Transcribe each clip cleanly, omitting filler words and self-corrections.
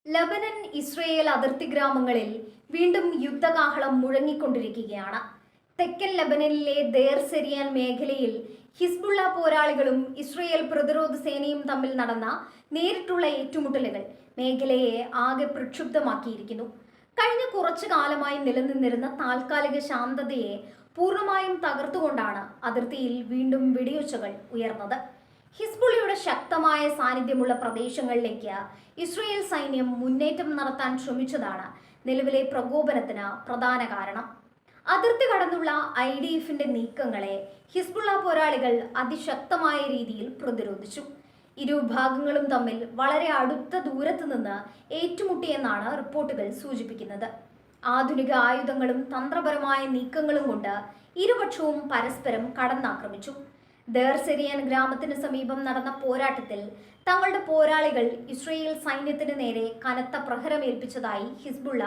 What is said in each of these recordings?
Lebanon Israel അതിർത്തി ഗ്രാമങ്ങളിൽ വീണ്ടും യുദ്ധകാഹളം മുഴങ്ങിക്കൊണ്ടിരിക്കുകയാണ്. തെക്കൻ ലബനനിലെ ദേർ സെരിയാൻ മേഖലയിൽ ഹിസ്ബുള്ള പോരാളികളും ഇസ്രയേൽ പ്രതിരോധ സേനയും തമ്മിൽ നടന്ന നേരിട്ടുള്ള ഏറ്റുമുട്ടലുകൾ മേഖലയെ ആകെ പ്രക്ഷുബ്ധമാക്കിയിരിക്കുന്നു. കഴിഞ്ഞ കുറച്ചു കാലമായി നിലനിന്നിരുന്ന താൽക്കാലിക ശാന്തതയെ പൂർണ്ണമായും തകർത്തുകൊണ്ടാണ് അതിർത്തിയിൽ വീണ്ടും വെടിയൊച്ചകൾ ഉയർന്നത്. ഹിസ്ബുള്ളയുടെ ശക്തമായ സാന്നിധ്യമുള്ള പ്രദേശങ്ങളിലേക്ക് ഇസ്രയേൽ സൈന്യം മുന്നേറ്റം നടത്താൻ ശ്രമിച്ചതാണ് നിലവിലെ പ്രകോപനത്തിന് പ്രധാന കാരണം. അതിർത്തി കടന്നുള്ള IDFന്റെ നീക്കങ്ങളെ ഹിസ്ബുള്ള പോരാളികൾ അതിശക്തമായ രീതിയിൽ പ്രതിരോധിച്ചു. ഇരുവിഭാഗങ്ങളും തമ്മിൽ വളരെ അടുത്ത ദൂരത്ത് നിന്ന് ഏറ്റുമുട്ടിയെന്നാണ് റിപ്പോർട്ടുകൾ സൂചിപ്പിക്കുന്നത്. ആധുനിക ആയുധങ്ങളും തന്ത്രപരമായ നീക്കങ്ങളും കൊണ്ട് ഇരുപക്ഷവും പരസ്പരം കടന്നാക്രമിച്ചു. ദേർ സെരിയാൻ ഗ്രാമത്തിന് സമീപം നടന്ന പോരാട്ടത്തിൽ തങ്ങളുടെ പോരാളികൾ ഇസ്രയേൽ സൈന്യത്തിന് നേരെ കനത്ത പ്രഹരമേൽപ്പിച്ചതായി ഹിസ്ബുള്ള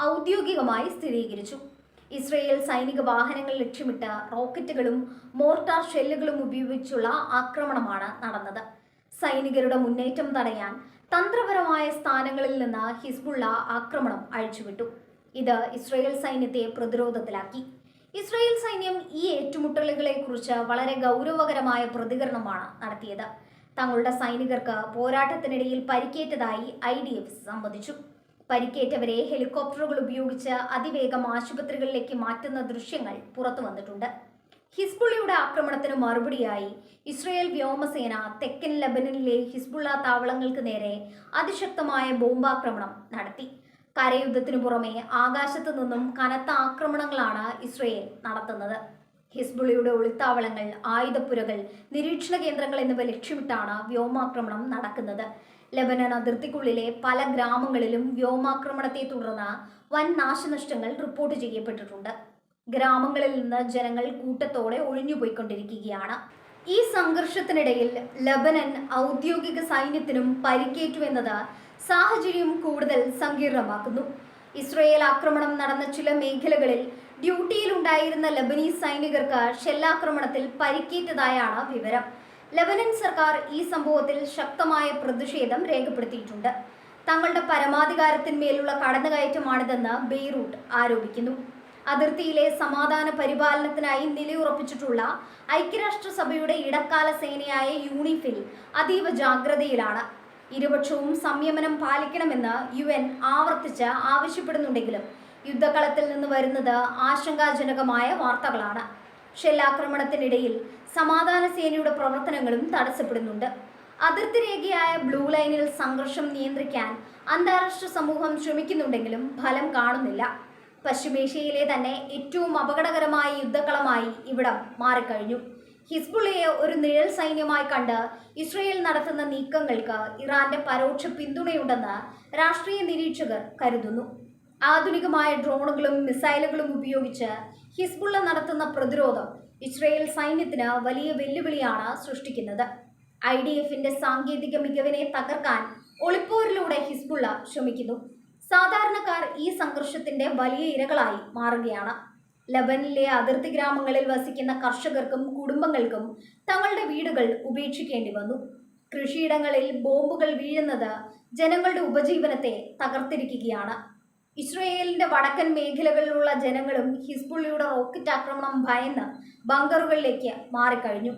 ഔദ്യോഗികമായി സ്ഥിരീകരിച്ചു. ഇസ്രയേൽ സൈനിക വാഹനങ്ങൾ ലക്ഷ്യമിട്ട് റോക്കറ്റുകളും മോർട്ടാർ ഷെല്ലുകളും ഉപയോഗിച്ചുള്ള ആക്രമണമാണ് നടന്നത്. സൈനികരുടെ മുന്നേറ്റം തടയാൻ തന്ത്രപരമായ സ്ഥാനങ്ങളിൽ നിന്ന് ഹിസ്ബുള്ള ആക്രമണം അഴിച്ചുവിട്ടു. ഇത് ഇസ്രയേൽ സൈന്യത്തെ പ്രതിരോധത്തിലാക്കി. ഇസ്രയേൽ സൈന്യം ഈ ഏറ്റുമുട്ടലുകളെക്കുറിച്ച് വളരെ ഗൗരവകരമായ പ്രതികരണമാണ് നടത്തിയത്. തങ്ങളുടെ സൈനികർക്ക് പോരാട്ടത്തിനിടയിൽ പരിക്കേറ്റതായി IDF സമ്മതിച്ചു. പരിക്കേറ്റവരെ ഹെലികോപ്റ്ററുകൾ ഉപയോഗിച്ച് അതിവേഗം ആശുപത്രികളിലേക്ക് മാറ്റുന്ന ദൃശ്യങ്ങൾ പുറത്തു വന്നിട്ടുണ്ട്. ഹിസ്ബുള്ളയുടെ ആക്രമണത്തിന് മറുപടിയായി ഇസ്രയേൽ വ്യോമസേന തെക്കൻ ലബനനിലെ ഹിസ്ബുള്ള താവളങ്ങൾക്ക് നേരെ അതിശക്തമായ ബോംബാക്രമണം നടത്തി. കരയുദ്ധത്തിനു പുറമെ ആകാശത്തു നിന്നും കനത്ത ആക്രമണങ്ങളാണ് ഇസ്രയേൽ നടത്തുന്നത്. ഹിസ്ബുള്ളയുടെ ഒളിത്താവളങ്ങൾ, ആയുധപ്പുരകൾ, നിരീക്ഷണ കേന്ദ്രങ്ങൾ എന്നിവ ലക്ഷ്യമിട്ടാണ് വ്യോമാക്രമണം നടക്കുന്നത്. ലബനൻ അതിർത്തിക്കുള്ളിലെ പല ഗ്രാമങ്ങളിലും വ്യോമാക്രമണത്തെ തുടർന്ന് വൻ നാശനഷ്ടങ്ങൾ റിപ്പോർട്ട് ചെയ്യപ്പെട്ടിട്ടുണ്ട്. ഗ്രാമങ്ങളിൽ നിന്ന് ജനങ്ങൾ കൂട്ടത്തോടെ ഒഴിഞ്ഞുപോയിക്കൊണ്ടിരിക്കുകയാണ്. ഈ സംഘർഷത്തിനിടയിൽ ലബനൻ ഔദ്യോഗിക സൈന്യത്തിനും പരിക്കേറ്റുവെന്നത് സാഹചര്യം കൂടുതൽ സങ്കീർണമാക്കുന്നു. ഇസ്രയേൽ ആക്രമണം നടന്ന ചില മേഖലകളിൽ ഡ്യൂട്ടിയിലുണ്ടായിരുന്ന ലബനീസ് സൈനികർക്ക് ഷെല്ലാക്രമണത്തിൽ പരിക്കേറ്റതായാണ് വിവരം. ലബനൻ സർക്കാർ ഈ സംഭവത്തിൽ ശക്തമായ പ്രതിഷേധം രേഖപ്പെടുത്തിയിട്ടുണ്ട്. തങ്ങളുടെ പരമാധികാരത്തിന്മേലുള്ള കടന്നുകയറ്റമാണിതെന്ന് ബെയ്റൂട്ട് ആരോപിക്കുന്നു. അതിർത്തിയിലെ സമാധാന പരിപാലനത്തിനായി നിലയുറപ്പിച്ചിട്ടുള്ള ഐക്യരാഷ്ട്രസഭയുടെ ഇടക്കാല സേനയായ യൂണിഫിൽ അതീവ ജാഗ്രതയിലാണ്. ഇരുപക്ഷവും സംയമനം പാലിക്കണമെന്ന് UN ആവർത്തിച്ച് ആവശ്യപ്പെടുന്നുണ്ടെങ്കിലും യുദ്ധകളത്തിൽ നിന്ന് വരുന്നത് ആശങ്കാജനകമായ വാർത്തകളാണ്. ഷെല്ലാക്രമണത്തിനിടയിൽ സമാധാന സേനയുടെ പ്രവർത്തനങ്ങളും തടസ്സപ്പെടുന്നുണ്ട്. അതിർത്തി രേഖയായ ബ്ലൂ ലൈനിൽ സംഘർഷം നിയന്ത്രിക്കാൻ അന്താരാഷ്ട്ര സമൂഹം ശ്രമിക്കുന്നുണ്ടെങ്കിലും ഫലം കാണുന്നില്ല. പശ്ചിമേഷ്യയിലെ തന്നെ ഏറ്റവും അപകടകരമായ യുദ്ധക്കളമായി ഇവിടം മാറിക്കഴിഞ്ഞു. ഹിസ്ബുള്ളയെ ഒരു നിഴൽ സൈന്യമായി കണ്ട് ഇസ്രയേൽ നടത്തുന്ന നീക്കങ്ങൾക്ക് ഇറാന്റെ പരോക്ഷ പിന്തുണയുണ്ടെന്ന് രാഷ്ട്രീയ നിരീക്ഷകർ കരുതുന്നു. ആധുനികമായ ഡ്രോണുകളും മിസൈലുകളും ഉപയോഗിച്ച് ഹിസ്ബുള്ള നടത്തുന്ന പ്രതിരോധം ഇസ്രയേൽ സൈന്യത്തിന് വലിയ വെല്ലുവിളിയാണ് സൃഷ്ടിക്കുന്നത്. IDFന്റെ സാങ്കേതിക മികവിനെ തകർക്കാൻ ഒളിപ്പോരിലൂടെ ഹിസ്ബുള്ള ശ്രമിക്കുന്നു. സാധാരണക്കാർ ഈ സംഘർഷത്തിന്റെ വലിയ ഇരകളായി മാറുകയാണ്. ലബനിലെ അതിർത്തി ഗ്രാമങ്ങളിൽ വസിക്കുന്ന കർഷകർക്കും കുടുംബങ്ങൾക്കും തങ്ങളുടെ വീടുകൾ ഉപേക്ഷിക്കേണ്ടി വന്നു. കൃഷിയിടങ്ങളിൽ ബോംബുകൾ വീഴുന്നത് ജനങ്ങളുടെ ഉപജീവനത്തെ തകർത്തിരിക്കുകയാണ്. ഇസ്രയേലിന്റെ വടക്കൻ മേഖലകളിലുള്ള ജനങ്ങളും ഹിസ്ബുള്ളയുടെ റോക്കറ്റ് ആക്രമണം ഭയന്ന് ബങ്കറുകളിലേക്ക് മാറിക്കഴിഞ്ഞു.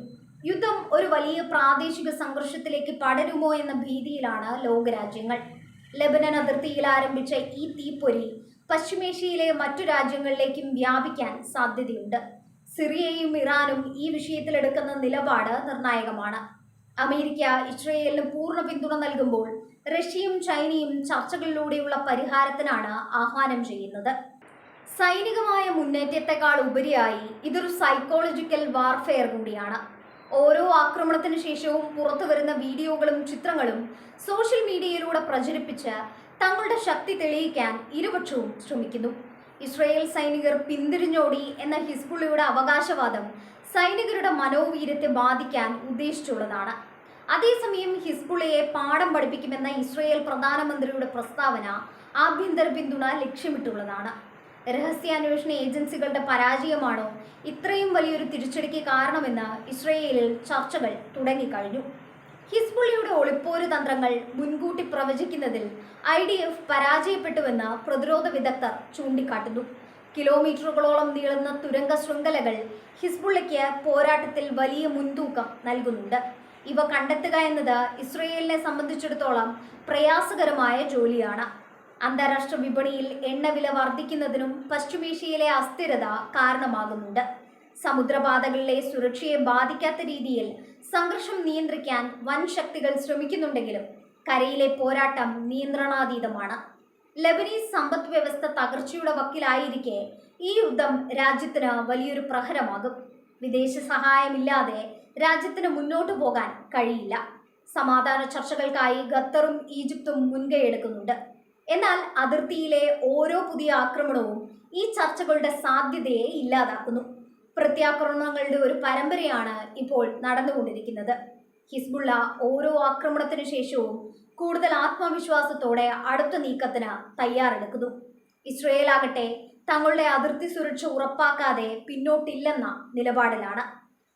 യുദ്ധം ഒരു വലിയ പ്രാദേശിക സംഘർഷത്തിലേക്ക് പടരുമോ എന്ന ഭീതിയിലാണ് ലോകരാജ്യങ്ങൾ. ലബനൻ അതിർത്തിയിൽ ആരംഭിച്ച ഈ തീപ്പൊരി പശ്ചിമേഷ്യയിലെ മറ്റു രാജ്യങ്ങളിലേക്കും വ്യാപിക്കാൻ സാധ്യതയുണ്ട്. സിറിയയും ഇറാനും ഈ വിഷയത്തിലെടുക്കുന്ന നിലപാട് നിർണായകമാണ്. അമേരിക്ക ഇസ്രയേലിന് പൂർണ്ണ പിന്തുണ നൽകുമ്പോൾ റഷ്യയും ചൈനയും ചർച്ചകളിലൂടെയുള്ള പരിഹാരത്തിനാണ് ആഹ്വാനം ചെയ്യുന്നത്. സൈനികമായ മുന്നേറ്റത്തെക്കാൾ ഉപരിയായി ഇതൊരു സൈക്കോളജിക്കൽ വാർഫെയർ കൂടിയാണ്. ഓരോ ആക്രമണത്തിന് ശേഷവും പുറത്തു വരുന്ന വീഡിയോകളും ചിത്രങ്ങളും സോഷ്യൽ മീഡിയയിലൂടെ പ്രചരിപ്പിച്ച് തങ്ങളുടെ ശക്തി തെളിയിക്കാൻ ഇരുപക്ഷവും ശ്രമിക്കുന്നു. ഇസ്രയേൽ സൈനികർ പിന്തിരിഞ്ഞോടി എന്ന ഹിസ്ബുള്ളയുടെ അവകാശവാദം സൈനികരുടെ മനോവീര്യത്തെ ബാധിക്കാൻ ഉദ്ദേശിച്ചുള്ളതാണ്. അതേസമയം ഹിസ്ബുള്ളയെ പാഠം പഠിപ്പിക്കുമെന്ന ഇസ്രയേൽ പ്രധാനമന്ത്രിയുടെ പ്രസ്താവന ആഭ്യന്തര പിന്തുണ ലക്ഷ്യമിട്ടുള്ളതാണ്. രഹസ്യാന്വേഷണ ഏജൻസികളുടെ പരാജയമാണോ ഇത്രയും വലിയൊരു തിരിച്ചടിക്ക് കാരണമെന്ന് ഇസ്രയേലിൽ ചർച്ചകൾ തുടങ്ങിക്കഴിഞ്ഞു. ഹിസ്ബുള്ളയുടെ ഒളിപ്പോര് തന്ത്രങ്ങൾ മുൻകൂട്ടി പ്രവചിക്കുന്നതിൽ IDF പരാജയപ്പെട്ടുവെന്ന് പ്രതിരോധ വിദഗ്ധർ ചൂണ്ടിക്കാട്ടുന്നു. കിലോമീറ്ററുകളോളം നീളുന്ന തുരങ്ക ശൃംഖലകൾ ഹിസ്ബുള്ളയ്ക്ക് പോരാട്ടത്തിൽ വലിയ മുൻതൂക്കം നൽകുന്നുണ്ട്. ഇവ കണ്ടെത്തുക എന്നത് ഇസ്രയേലിനെ സംബന്ധിച്ചിടത്തോളം പ്രയാസകരമായ ജോലിയാണ്. അന്താരാഷ്ട്ര വിപണിയിൽ എണ്ണവില വർദ്ധിക്കുന്നതിനും പശ്ചിമേഷ്യയിലെ അസ്ഥിരത കാരണമാകുന്നുണ്ട്. സമുദ്രപാതകളിലെ സുരക്ഷയെ ബാധിക്കാത്ത രീതിയിൽ സംഘർഷം നിയന്ത്രിക്കാൻ വൻ ശക്തികൾ ശ്രമിക്കുന്നുണ്ടെങ്കിലും കരയിലെ പോരാട്ടം നിയന്ത്രണാതീതമാണ്. ലെബനീസ് സമ്പദ് വ്യവസ്ഥ തകർച്ചയുടെ വക്കിലായിരിക്കെ ഈ യുദ്ധം രാജ്യത്തിന് വലിയൊരു പ്രഹരമാകും. വിദേശ സഹായമില്ലാതെ രാജ്യത്തിന് മുന്നോട്ടു പോകാൻ കഴിയില്ല. സമാധാന ചർച്ചകൾക്കായി ഖത്തറും ഈജിപ്തും മുൻകൈയെടുക്കുന്നുണ്ട്. എന്നാൽ അതിർത്തിയിലെ ഓരോ പുതിയ ആക്രമണവും ഈ ചർച്ചകളുടെ സാധ്യതയെ ഇല്ലാതാക്കുന്നു. പ്രത്യാക്രമണങ്ങളുടെ ഒരു പരമ്പരയാണ് ഇപ്പോൾ നടന്നുകൊണ്ടിരിക്കുന്നത്. ഹിസ്ബുള്ള ഓരോ ആക്രമണത്തിനു ശേഷവും കൂടുതൽ ആത്മവിശ്വാസത്തോടെ അടുത്ത നീക്കത്തിന് തയ്യാറെടുക്കുന്നു. ഇസ്രയേൽ ആകട്ടെ തങ്ങളുടെ അതിർത്തി സുരക്ഷ ഉറപ്പാക്കാതെ പിന്നോട്ടില്ലെന്ന നിലപാടിലാണ്.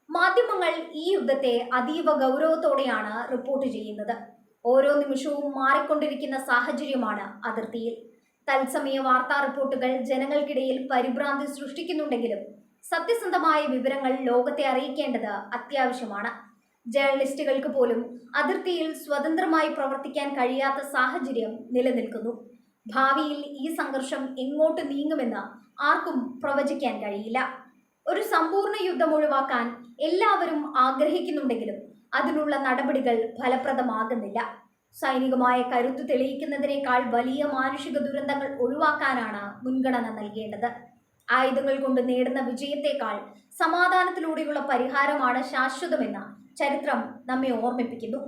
മാധ്യമങ്ങൾ ഈ യുദ്ധത്തെ അതീവ ഗൗരവത്തോടെയാണ് റിപ്പോർട്ട് ചെയ്യുന്നത്. ഓരോ നിമിഷവും മാറിക്കൊണ്ടിരിക്കുന്ന സാഹചര്യമാണ് അതിർത്തിയിൽ. തത്സമയ വാർത്താ റിപ്പോർട്ടുകൾ ജനങ്ങൾക്കിടയിൽ പരിഭ്രാന്തി സൃഷ്ടിക്കുന്നുണ്ടെങ്കിലും സത്യസന്ധമായ വിവരങ്ങൾ ലോകത്തെ അറിയിക്കേണ്ടത് അത്യാവശ്യമാണ്. ജേർണലിസ്റ്റുകൾക്ക് പോലും അതിർത്തിയിൽ സ്വതന്ത്രമായി പ്രവർത്തിക്കാൻ കഴിയാത്ത സാഹചര്യം നിലനിൽക്കുന്നു. ഭാവിയിൽ ഈ സംഘർഷം എങ്ങോട്ട് നീങ്ങുമെന്ന് ആർക്കും പ്രവചിക്കാൻ കഴിയില്ല. ഒരു സമ്പൂർണ്ണ യുദ്ധം ഒഴിവാക്കാൻ എല്ലാവരും ആഗ്രഹിക്കുന്നുണ്ടെങ്കിലും അതിനുള്ള നടപടികൾ ഫലപ്രദമാകുന്നില്ല. സൈനികമായ കരുത്ത് തെളിയിക്കുന്നതിനേക്കാൾ വലിയ മാനുഷിക ദുരന്തങ്ങൾ ഒഴിവാക്കാനാണ് മുൻഗണന നൽകേണ്ടത്. ആയുധങ്ങൾ കൊണ്ട് നേടുന്ന വിജയത്തെക്കാൾ സമാധാനത്തിലൂടെയുള്ള പരിഹാരമാണ് ശാശ്വതമെന്ന് ചരിത്രം നമ്മെ ഓർമ്മിപ്പിക്കുന്നു.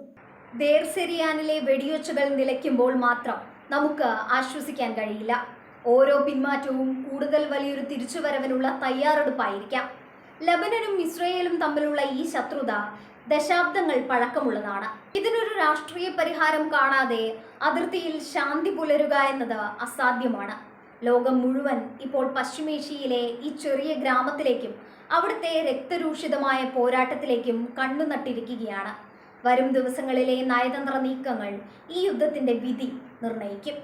ദേർ സെരിയാനിലെ വെടിയൊച്ചകൾ നിലയ്ക്കുമ്പോൾ മാത്രം നമുക്ക് ആശ്വസിക്കാൻ കഴിയില്ല. ഓരോ പിന്മാറ്റവും കൂടുതൽ വലിയൊരു തിരിച്ചുവരവിനുള്ള തയ്യാറെടുപ്പായിരിക്കാം. ലബനനും ഇസ്രയേലും തമ്മിലുള്ള ഈ ശത്രുത ദശാബ്ദങ്ങൾ പഴക്കമുള്ളതാണ്. ഇതിനൊരു രാഷ്ട്രീയ പരിഹാരം കാണാതെ അതിർത്തിയിൽ ശാന്തി പുലരുക എന്നത് അസാധ്യമാണ്. ലോകം മുഴുവൻ ഇപ്പോൾ പശ്ചിമേഷ്യയിലെ ഈ ചെറിയ ഗ്രാമത്തിലേക്കും അവിടുത്തെ രക്തരൂഷിതമായ പോരാട്ടത്തിലേക്കും കണ്ണുനട്ടിരിക്കുകയാണ്. വരും ദിവസങ്ങളിലെ നയതന്ത്ര നീക്കങ്ങൾ ഈ യുദ്ധത്തിന്റെ വിധി നിർണയിക്കും.